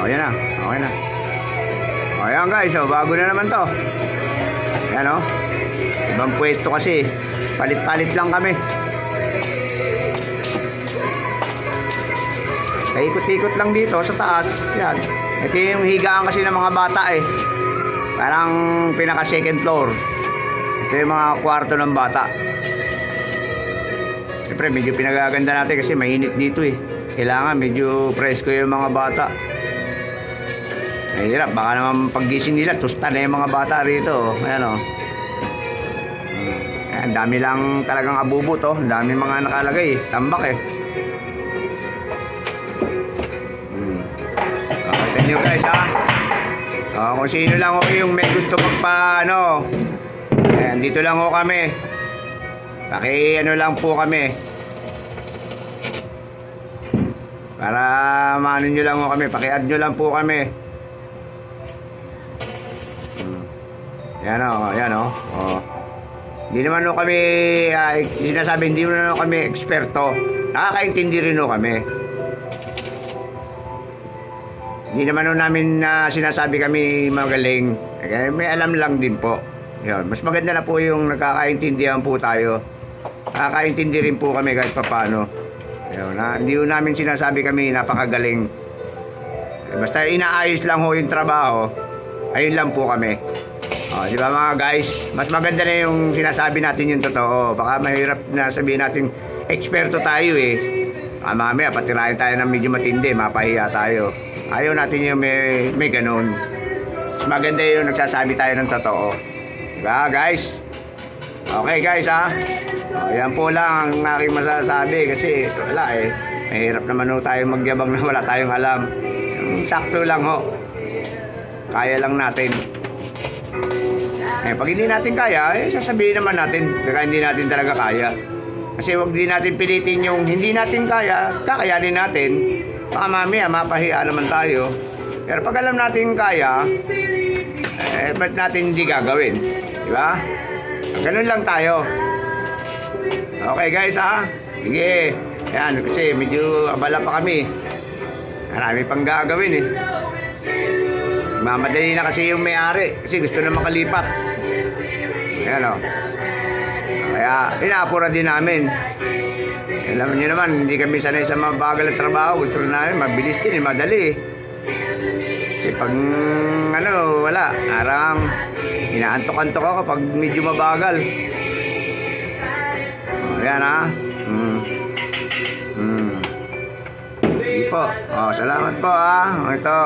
O, yan na. Okay na. O, yan guys. O, bago na naman to. Yan o. Ibang pwesto kasi. Palit-palit lang kami. Ikot-ikot lang dito sa taas. Yan. Ito yung higaan kasi ng mga bata eh. Parang pinaka second floor. Ito yung mga kwarto ng bata. Siyempre medyo pinagaganda natin kasi mainit dito eh. Kailangan medyo presko yung mga bata. Mahirap, baka naman paggising nila tusta na yung mga bata rito. Ayan o. Ang dami lang talagang abubo to. Ang dami mga nakalagay eh. Tambak eh. Kita nyo guys ha. Kung sino lang ho yung may gusto magpaano. Ayan, dito lang ho kami. Ano lang po kami. Para maano nyo lang ho kami. Paki-add nyo lang po kami. Yan o, yan o. Hindi naman ho kami, sinasabi, hindi naman ho kami eksperto. Nakakaintindi rin ho kami. Hindi naman ho namin sinasabi kami magaling. May alam lang din po. Yun. Mas maganda na po yung nagkakaintindihan po tayo. Nakakaintindi rin po kami kahit paano. Hindi ho namin sinasabi kami napakagaling. Basta inaayos lang ho yung trabaho. Ayun lang po kami. Di ba mga guys? Mas maganda na yung sinasabi natin yung totoo. Baka mahirap na sabihin natin eksperto tayo eh. Mamaya patirahin tayo ng medyo matindi, mapahiya tayo. Ayaw natin yung may ganun. Mas maganda yung nagsasabi tayo ng totoo. Diba guys? Okay guys ha. Yan po lang ang aking masasabi kasi wala eh. Mahirap naman ho tayo magyabang na wala tayong alam. Sakto lang ho. Kaya lang natin. Pag hindi natin kaya, sasabihin naman natin baka hindi natin talaga kaya. Kasi wag din natin pilitin yung hindi natin kaya, kakayanin natin. Baka mamaya mapahiya naman tayo. Pero pag alam natin kaya, ba't natin hindi gagawin? Diba? Ganun lang tayo. Okay guys ha. Sige. Ayan, kasi medyo abala pa kami. Marami pang gagawin eh. Mamadali na kasi yung may-ari. Kasi gusto na makalipat. Ayan o. Kaya inaapura din namin. Alam niyo naman, hindi kami sanay sa mabagal na trabaho. Gusto na namin, mabilis din, madali. Kasi pag wala. Parang inaantok-antok ako pag medyo mabagal. Ayan ha. Sige po. Salamat po ha. Ito.